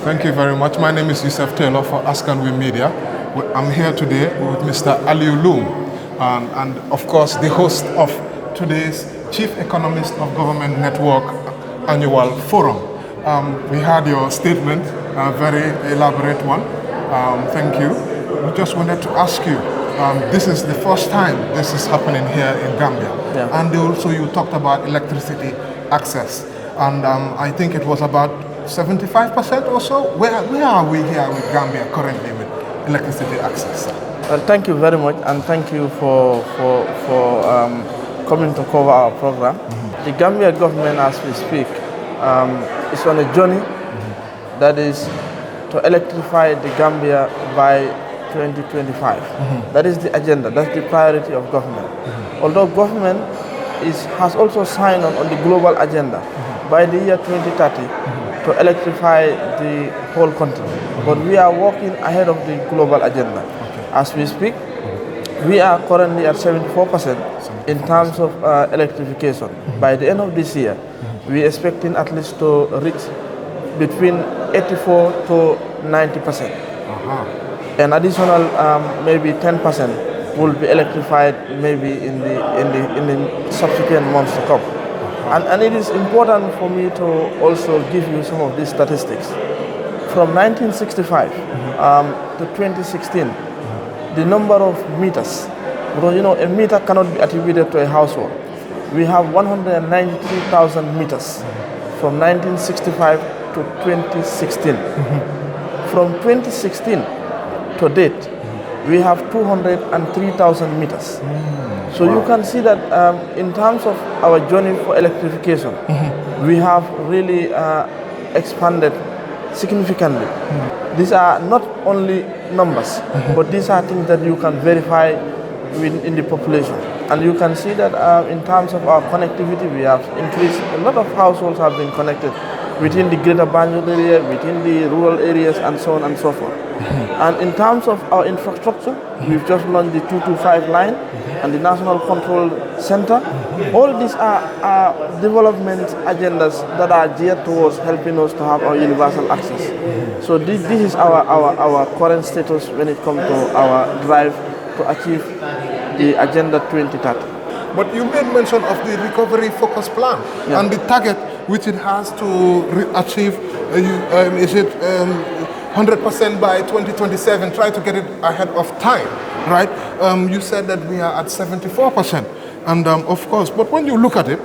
Thank you very much. My name is Yusuf Taylor for Askanwi Media. I'm here today with Mr. Alieu Loum, and of course the host of today's Chief Economist of Government Network Annual Forum. We had your statement, a very elaborate one. Thank you. We just wanted to ask you, this is the first time this is happening here in Gambia. Yeah. And also you talked about electricity access. And I think it was about 75% or so. Where are we here with Gambia currently with electricity access? Well, thank you very much, and thank you for coming to cover our program. The Gambia government, as we speak, is on a journey that is to electrify the Gambia by 2025. That is the agenda, that's the priority of government. Although government has also signed on the global agenda by the year 2030 to electrify the whole country. But we are working ahead of the global agenda. As we speak, we are currently at 74% in terms of electrification. By the end of this year, we are expecting at least to reach between 84 to 90%. An additional maybe 10% will be electrified maybe in the subsequent months to come. And it is important for me to also give you some of these statistics. From 1965 to 2016, the number of meters, because a meter cannot be attributed to a household. We have 193,000 meters from 1965 to 2016. From 2016 to date, we have 203,000 meters. So you can see that in terms of our journey for electrification, we have really expanded significantly. These are not only numbers, but these are things that you can verify in the population. And you can see that in terms of our connectivity, we have increased. A lot of households have been connected within the greater Banjul area, within the rural areas, and so on and so forth. And in terms of our infrastructure, we've just launched the 225 line and the National Control Center. All these are development agendas that are geared towards helping us to have our universal access. So this is our current status when it comes to our drive to achieve the Agenda 2030. But you made mention of the recovery focus plan and the target which it has to achieve. Is it 100% by 2027? Try to get it ahead of time, right? You said that we are at 74%, and of course, but when you look at it,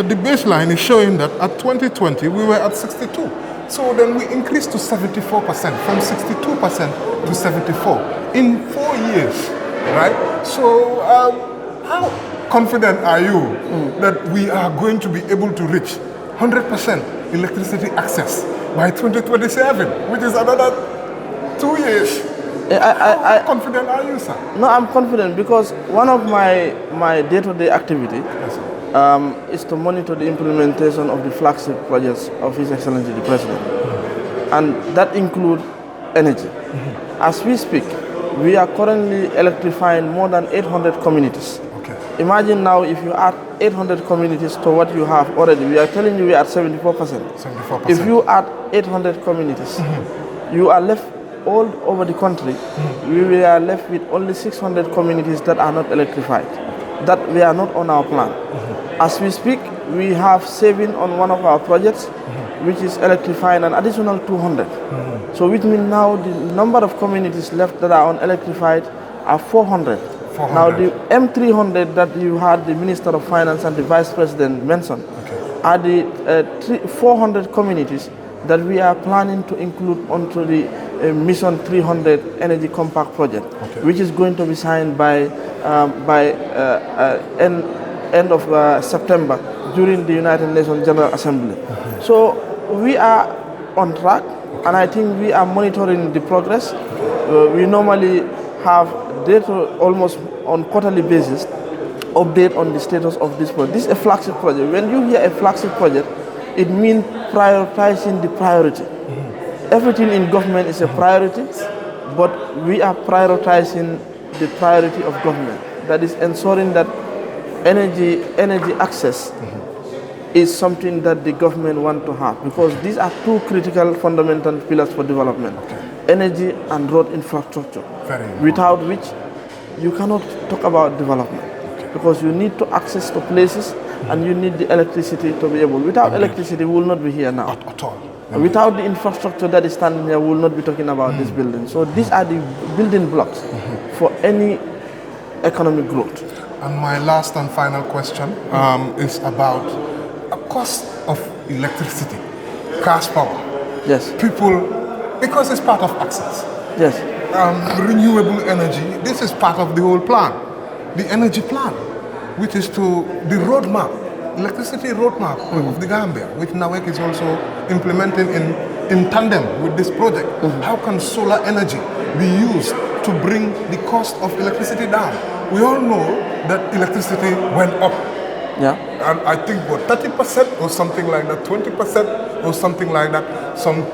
the baseline is showing that at 2020 we were at 62. So then we increased to 74%, from 62% to 74 in 4 years, right? So how confident are you that we are going to be able to reach 100% electricity access by 2027, which is another 2 years? How confident are you, sir? No, I'm confident because one of my day-to-day activity is to monitor the implementation of the flagship projects of His Excellency the President. And that includes energy. As we speak, we are currently electrifying more than 800 communities. Imagine now if you add 800 communities to what you have already. We are telling you we are at 74%. 74%. If you add 800 communities, you are left all over the country. We are left with only 600 communities that are not electrified, that we are not on our plan. As we speak, we have saving on one of our projects, which is electrifying an additional 200. So which means now the number of communities left that are unelectrified are 400. Now the M300 that you had the Minister of Finance and the Vice President mention are the 400 communities that we are planning to include onto the Mission 300 Energy Compact project, which is going to be signed by end of September during the United Nations General Assembly. So we are on track, and I think we are monitoring the progress. We normally have data almost on quarterly basis, update on the status of this project. This is a flagship project. When you hear a flagship project, it means prioritizing the priority. Everything in government is a priority, but we are prioritizing the priority of government. That is ensuring that energy access is something that the government want to have, because these are two critical fundamental pillars for development. Energy and road infrastructure, without which you cannot talk about development, because you need to access to places and you need the electricity to be able. Without electricity, we will not be here now. At all. Without the infrastructure that is standing here, we will not be talking about this building. So these are the building blocks for any economic growth. And my last and final question is about a cost of electricity, cash power. Yes. People, because it's part of access. Yes. Renewable energy, this is part of the whole plan, the energy plan, which is to the roadmap, electricity roadmap of the Gambia, which NAWEC is also implementing in tandem with this project. How can solar energy be used to bring the cost of electricity down? We all know that electricity went up. Yeah. And I think what, 30% or something like that, 20% or something like that, some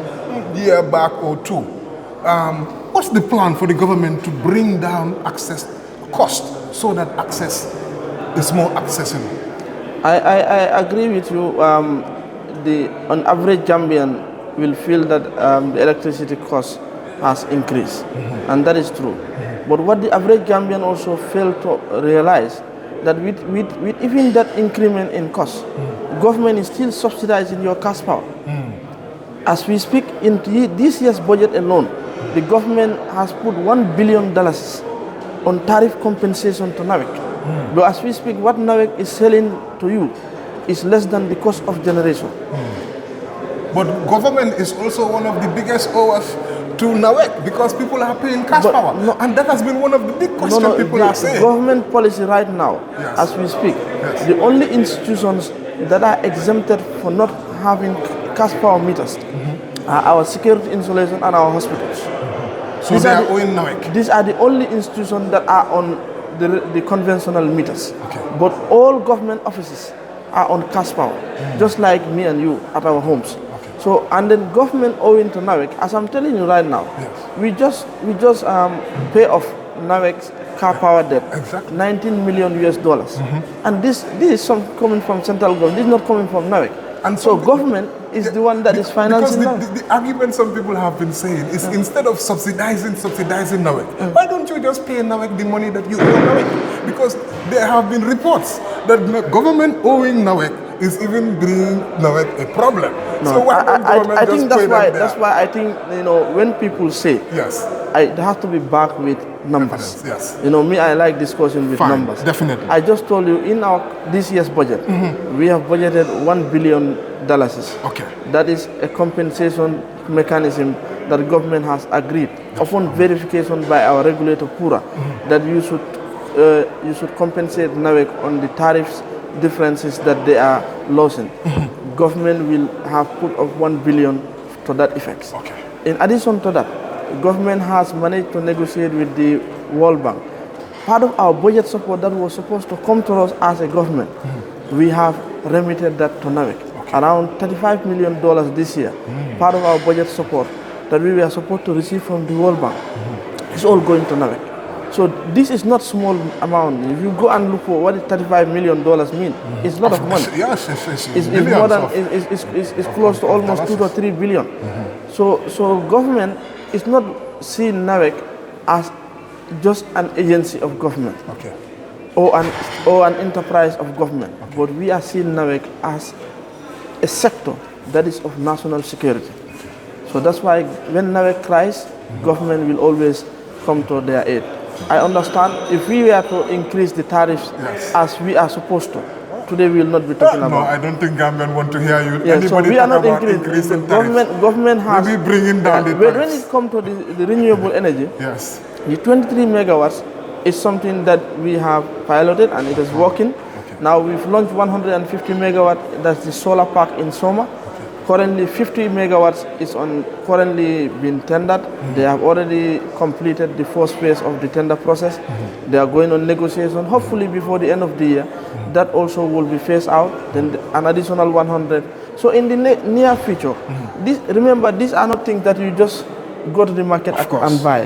year back or two. What's the plan for the government to bring down access cost so that access is more accessible? I agree with you. On average, Gambian will feel that the electricity cost has increased, and that is true. But what the average Gambian also failed to realize, that with even that increment in cost, government is still subsidizing your cash power. As we speak, in this year's budget alone, the government has put $1 billion on tariff compensation to NAWEC. But as we speak, what NAWEC is selling to you is less than the cost of generation. But government is also one of the biggest owers to NAWEC, because people are paying cash power. No, and that has been one of the big questions people are saying. Government policy right now, as we speak, the only institutions that are exempted for not having cash power meters are our security installation and our hospitals. So they are owing NAWEC? These are the only institutions that are on the conventional meters. Okay. But all government offices are on cash power, just like me and you at our homes. So, and then government owing to NAWEC, as I'm telling you right now, we just pay off NAWEC's car power debt, exactly. $19 million US. And this is coming from central government. This is not coming from NAWEC. And so government is the one that is financing because the argument some people have been saying is instead of subsidizing NAWEC, why don't you just pay NAWEC the money that you owe NAWEC? Because there have been reports that government owing NAWEC is even bringing NAWEC a problem. No, so why don't government I think just that's why I think, when people say it has to be backed with numbers. Yes. Me, I like discussion with numbers. Definitely. I just told you in this year's budget, we have budgeted $1 billion. Okay. That is a compensation mechanism that the government has agreed upon verification by our regulator Pura, that you should compensate NAWEC on the tariffs differences that they are losing. Government will have put up $1 billion to that effect. Okay. In addition to that, government has managed to negotiate with the World Bank. Part of our budget support that was supposed to come to us as a government, we have remitted that to NAWEC. Around $35 million this year. Part of our budget support that we were supposed to receive from the World Bank is all going to NAWEC. So this is not small amount. If you go and look for what $35 million mean, it's a lot of money. Yes, it's more than it's close to almost $2 to $3 billion. So government is not seeing NAWEC as just an agency of government, or an enterprise of government, but we are seeing NAWEC as a sector that is of national security. So that's why when NAWEC cries, government will always come to their aid. I understand if we were to increase the tariffs as we are supposed to, today we will not be talking about. No, I don't think government want to hear you. Yes, so we are not increasing tariffs. Government has. Maybe bringing down the tariffs. When it comes to the renewable energy, the 23 megawatts is something that we have piloted and it is working. Now we've launched 150 megawatt, that's the solar park in Soma. Currently 50 megawatts is currently being tendered. They have already completed the first phase of the tender process. They are going on negotiation. Hopefully before the end of the year, that also will be phased out, then an additional 100. So in the near future, remember these are not things that you just go to the market and buy.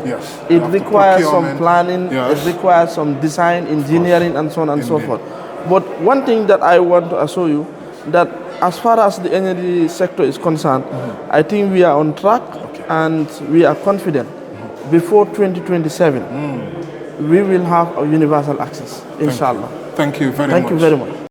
It requires some planning, it requires some design, engineering and so on and so forth. But one thing that I want to assure you, that as far as the energy sector is concerned, I think we are on track and we are confident before 2027 we will have a universal access, inshallah. Thank you very much. Thank you very much.